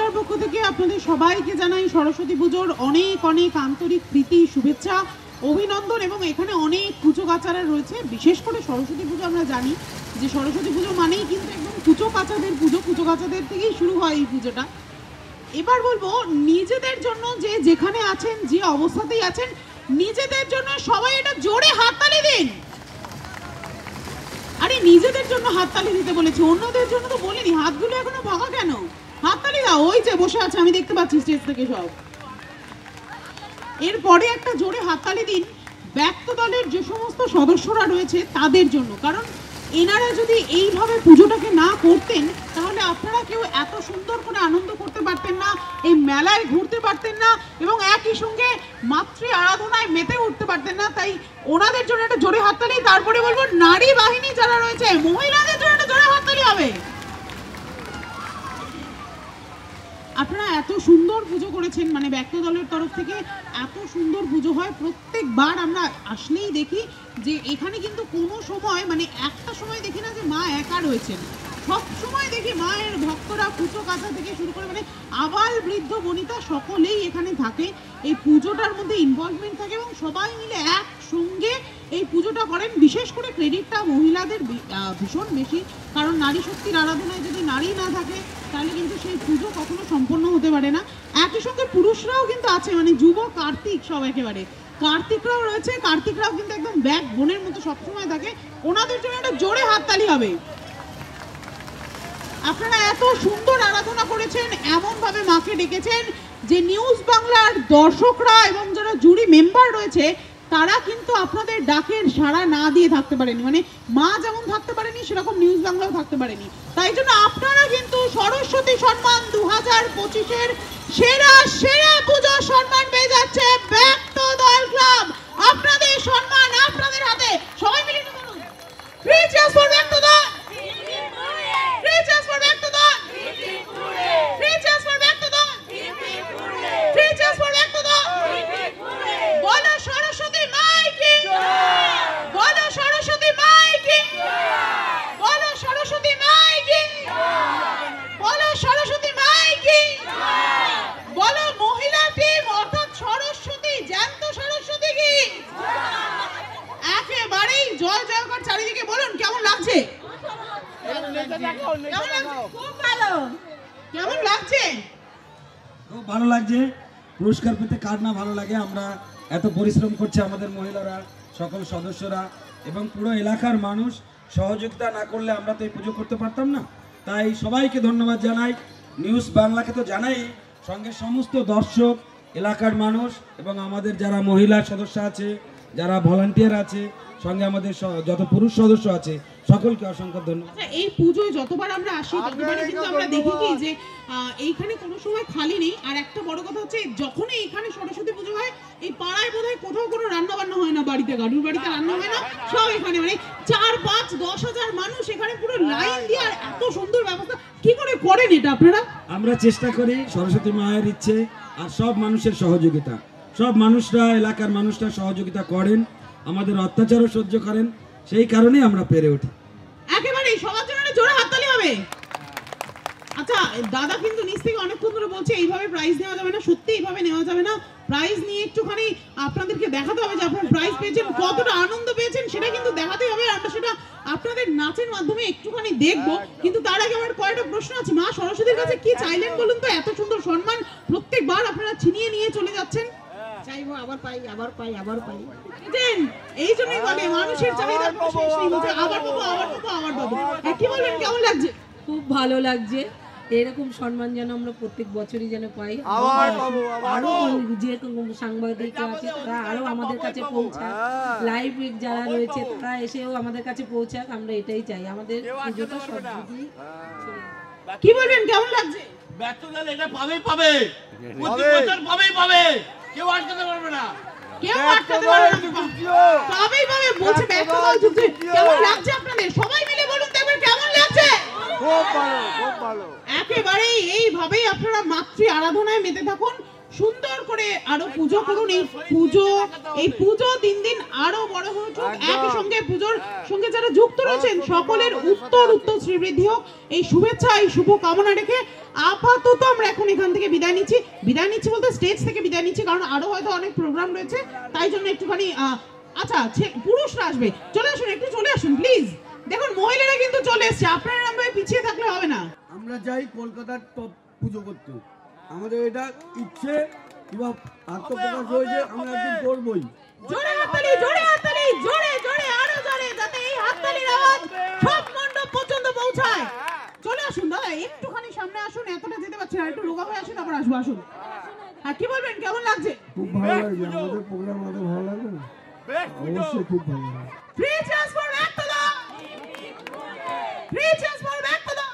মহিলার পক্ষ থেকে আপনাদের সবাইকে জানাই সরস্বতী পুজোর অনেক অনেক আন্তরিক প্রীতি, শুভেচ্ছা, অভিনন্দন। এবং এখানে অনেক কুচো কাচারা রয়েছে। বিশেষ করে সরস্বতী পুজো আমরা জানি যে সরস্বতী পুজো মানেই কিন্তু একদম কুচো কাচাদের পুজো, কুচো কাচাদের থেকেই শুরু হয় এই পুজোটা। এবার বলবো নিজেদের জন্য যে যেখানে আছেন, যে অবস্থাতেই আছেন, নিজেদের জন্য সবাই এটা জোরে হাততালি দিন। আরে নিজেদের জন্য হাততালি দিতে বলেছি, অন্যদের জন্য তো বলিনি। হাতগুলো এখনো ভাঙা কেন? হাততালি দাও। ওই যে বসে আছে, আমি দেখতে পাচ্ছি স্টেজ থেকে সব। এরপরে একটা জোরে হাততালি দিন ব্যক্ত দলের যে সমস্ত সদস্যরা রয়েছে তাদের জন্য। কারণ এনারা যদি এইভাবে পুজোটাকে না করতেন তাহলে আপনারা কেউ এত সুন্দর করে আনন্দ করতে পারতেন না, এই মেলায় ঘুরতে পারতেন না এবং একই সঙ্গে মাতৃ আরাধনায় মেতে উঠতে পারতেন না। তাই ওনাদের জন্য একটা জোরে হাততালি। তারপরে বলবো নারী বাহিনী যারা রয়েছে, মহিলাদের জন্য একটা জোরে হাততালি হবে। আপনারা এত সুন্দর পুজো করেছেন, মানে ব্যক্ত দলের তরফ থেকে এত সুন্দর পুজো হয়। প্রত্যেকবার আমরা আসলেই দেখি যে এখানে কিন্তু কোনো সময়, মানে একটা সময় দেখি না যে মা একা রয়েছেন। সব সময় দেখি মায়ের ভক্তরা পুজো কাঁচা থেকে শুরু করে মানে আবাল বৃদ্ধ বনিতা সকলেই এখানে থাকে। এই পুজোটার মধ্যে ইনভলভমেন্ট থাকে এবং সবাই মিলে একসঙ্গে এই পুজোটা করেন। বিশেষ করে ক্রেডিটটা মহিলাদের ভীষণ বেশি, কারণ নারী শক্তির আরাধনায় যদি নারী না থাকে তাহলে কিন্তু সেই পুজো কখনো সম্পন্ন হতে পারে না। একই সঙ্গে পুরুষরাও কিন্তু আছে, মানে যুব কার্তিক সব একেবারে কার্তিকরাও রয়েছে। কার্তিকরাও কিন্তু একদম ব্যাক বোনের মতো সবসময় থাকে। ওনাদের জন্য একটা জোরে হাততালি হবে। আপনারা এত সুন্দর আরাধনা করেছেন, এমন ভাবে মাকে ডেকেছেন যে নিউজ বাংলার দর্শকরা এবং যারা জুরি মেম্বার রয়েছে তারা কিন্তু আপনাদের ডাকের সাড়া না দিয়ে থাকতে পারেনি। মানে মা যেমন থাকতে পারেনি সেরকম নিউজ বাংলাও থাকতে পারেনি। তাই জন্য আপনারা কিন্তু সরস্বতী সম্মান 2025-এর সেরা সেরা পুজো সম্মান পেয়ে যাচ্ছে ব্যক্ত দল ক্লাব। আপনাদের সম্মান আপনাদের হাতে। সবাই মিলে বলুন, থ্রি চিয়ার্স ফর ব্যক্ত দল, থ্রি চিয়ার্স ফর ব্যক্ত দল, থ্রি চিয়ার্স ফর ব্যক্ত দল, থ্রি চিয়ার্স ফর ব্যক্ত দল। বলো সরস্বতী মাই কি, বলো সরস্বতী মাই কি, বলো সরস্বতী মাই কি, বলো সরস্বতী মাই কি, বলো মহিলা টিম অর্থাৎ সরস্বতী, জ্যান্ত সরস্বতী কি। একেবারেই জয় জয়কার চারিদিকে। বলুন কেমন লাগছে? খুব ভালো। কেমন লাগছে? খুব ভালো লাগছে। পুরস্কার পেতে কার না ভালো লাগে। আমরা এত পরিশ্রম করছে আমাদের মহিলারা, সকল সদস্যরা এবং পুরো এলাকার মানুষ সহযোগিতা না করলে আমরা তো এই পুজো করতে পারতাম না। তাই সবাইকে ধন্যবাদ জানাই। নিউজ বাংলাকে তো জানাই, সঙ্গে সমস্ত দর্শক, এলাকার মানুষ এবং আমাদের যারা মহিলা সদস্য আছে, যারা ভলান্টিয়ার আছে, সঙ্গে আমাদের যত পুরুষ সদস্য আছে সকলকে অসংখ্য ধন্যবাদ। এই পুজোয় যতবার আমরা আসি ততবারই কিন্তু আমরা দেখি কি যে এইখানে কোনো সময় খালি নেই। আর একটা বড় কথা হচ্ছে, যখনই এখানে সরস্বতী পুজো হয় এই পাড়ায় বোধহয় কোথাও কোনো রান্না বান্না হয় না, বাড়িতে গাড়ুর বাড়িতে রান্না হয় না, সব এখানে মানে 4, 5, 10 হাজার মানুষ এখানে পুরো লাইন দিয়ে। আর এত সুন্দর ব্যবস্থা কি করে করেন এটা আপনারা? আমরা চেষ্টা করি, সরস্বতী মায়ের ইচ্ছে আর সব মানুষের সহযোগিতা, সব মানুষরা, এলাকার মানুষরা সহযোগিতা করেন, আমাদের অত্যাচারও সহ্য করেন, সেই কারণেই আমরা পেরে উঠি। একেবারে সবার জন্য জোরে হাততালি হবে। আচ্ছা দাদা কিন্তু নিচ থেকে অনেকক্ষণ ধরে বলছে এইভাবে প্রাইজ নেওয়া যাবে না। সত্যি এইভাবে নেওয়া যাবে না। প্রাইজ নিয়ে একটুখানি আপনাদেরকে দেখাতে হবে যে আপনারা প্রাইজ পেয়েছেন, কতটা আনন্দ পেয়েছেন সেটা কিন্তু দেখাতে হবে। আমরা সেটা আপনাদের নাচের মাধ্যমে একটুখানি দেখবো। কিন্তু তার আগে আমার কয়েকটা প্রশ্ন আছে। মা সরস্বতীর কাছে কি চাইলেন বলুন তো? এত সুন্দর সম্মান প্রত্যেকবার আপনারা ছিনিয়ে নিয়ে চলে যাচ্ছেন। চাইবো আবার পাই, আবার পাই, আবার পাই। এই জন্যই বলে মানুষের চাহিদা কোনো শেষ নেই। বলছে আবার পাবো, আবার পাবো, আবার পাবো। কি বলবেন, কেমন লাগছে? খুব ভালো লাগছে। এরকম সম্মান যেন আমরা প্রত্যেক বছরই যেন পাই। আরো যে সাংবাদিক আছে তারা আরো আমাদের কাছে পৌঁছাক, লাইভ যারা রয়েছে তারা এসেও আমাদের কাছে পৌঁছাক, আমরা এটাই চাই। আমাদের পুজোটা সব দিকেই। কি বলবেন, কেমন লাগছে? ব্যক্ত দল এটা পাবেই পাবে, প্রতি বছর পাবেই পাবে, কেউ আটকাতে পারবে না, কেউ আটকাতে পারবে না, পাবেই পাবে বলছে ব্যক্ত দল যুক্তি। কেমন লাগছে আপনাদের? সবাই মিলে বলুন দেখবেন কেমন লাগছে। খুব ভালো, খুব ভালো। একেবারেই এইভাবেই আপনারা মাতৃ আরাধনায় মেতে থাকুন, সুন্দর করে আরো পুজো করুন। এই পুজো দিন দিন আরো বড় হয়ে উঠুক। একই সঙ্গে পুজোর সঙ্গে যারা যুক্ত রয়েছেন সকলের উত্তর শ্রীবৃদ্ধি হোক, এই শুভেচ্ছা, এই শুভ কামনা রেখে আপাতত আমরা এখন এখান থেকে বিদায় নিচ্ছি বলতে স্টেজ থেকে বিদায় নিচ্ছি, কারণ আরো হয়তো অনেক প্রোগ্রাম রয়েছে, তাই জন্য একটুখানি আচ্ছা পুরুষরা আসবে, চলে আসুন, একটু চলে আসুন প্লিজ। দেখুন মহিলারা কিন্তু চলে এসছে, আপনারা এরকম ভাবে পিছিয়ে থাকলে হবে না। আমরা চাই কলকাতার টপ পুজো করতে, আমাদের এটা ইচ্ছে কিংবা আত্মপ্রকাশ হয়েছে, আমরা একদিন করবই। জোরে হাততালি, জোরে হাততালি, জোরে জোরে আরো জোরে, যাতে এই হাততালির আওয়াজ সব মণ্ডপ পর্যন্ত পৌঁছায়। চলে আসুন দাদা, একটুখানি সামনে আসুন, এতটা যেতে পারছি না, একটু রোগা হয়ে আসুন, তারপর আসবো, আসুন। হ্যাঁ কি বলবেন, কেমন লাগছে? খুব ভালো লাগছে, আমাদের প্রোগ্রাম আমাদের ভালো লাগবে না? অবশ্যই খুব ভালো লাগবে। Free transport back to the Free transport back to the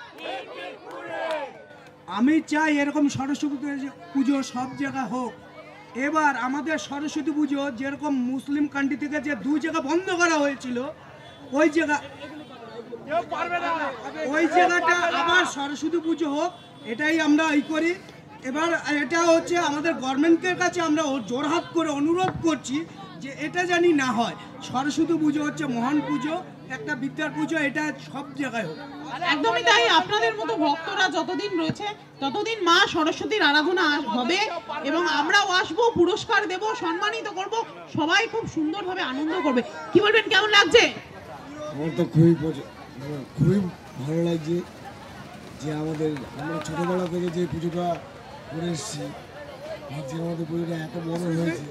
আমি চাই এরকম সরস্বতী পুজো সব জায়গায় হোক। এবার আমাদের সরস্বতী পুজো যেরকম মুসলিম কান্ট্রি থেকে যে 2 জায়গা বন্ধ করা হয়েছিল, ওই জায়গাটা আবার সরস্বতী পুজো হোক, এটাই আমরা করি। এবার এটা হচ্ছে আমাদের গভর্নমেন্টের কাছে আমরা জোরহাত করে অনুরোধ করছি যে এটা জানি না হয়। সরস্বতী পুজো হচ্ছে মহান পুজো, একটা বিদ্যার পুজো, এটা সব জায়গায় হোক। একদমই তাই, আপনাদের মতো ভক্তরা যতদিন রয়েছে ততদিন মা সরস্বতীর আরাধনা হবে, এবং আমরাও আসবো, পুরস্কার দেব, সম্মানিত করব, সবাই খুব সুন্দরভাবে আনন্দ করবে। কি বলবেন, কেমন লাগছে? আমার তো খুবই ভালো লাগছে যে আমরা ছোটবেলা থেকে যে পুজোটা করে এসেছি, ভাবছি আমাদের পুজোটা এত বড় হয়েছে,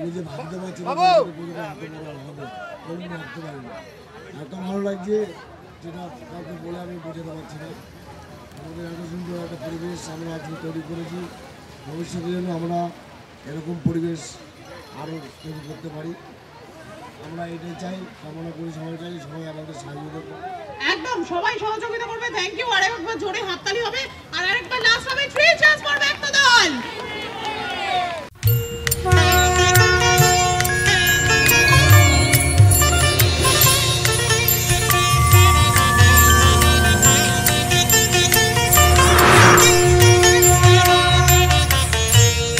নিজে ভাবতে পারছি না আমাদের পুজোটা এত বড় হবে, আমি ভাবতে পারি না। এত ভালো লাগছে যেটা কাউকে বলে আমি বোঝাতে পারছি না। আমাদের এত সুন্দর একটা পরিবেশ আমরা আজকে তৈরি করেছি, ভবিষ্যতে যেন আমরা এরকম পরিবেশ আরও তৈরি করতে পারি, আমরা এটাই চাই, কামনা করি, সবাই চাই সবাই আমাদের সাহায্য করবে। একদম সবাই সহযোগিতা করবে। Thank you. আর একবার জোরে হাততালি হবে, আর আরেকবার লাস্ট হবে ফ্রি চান্স।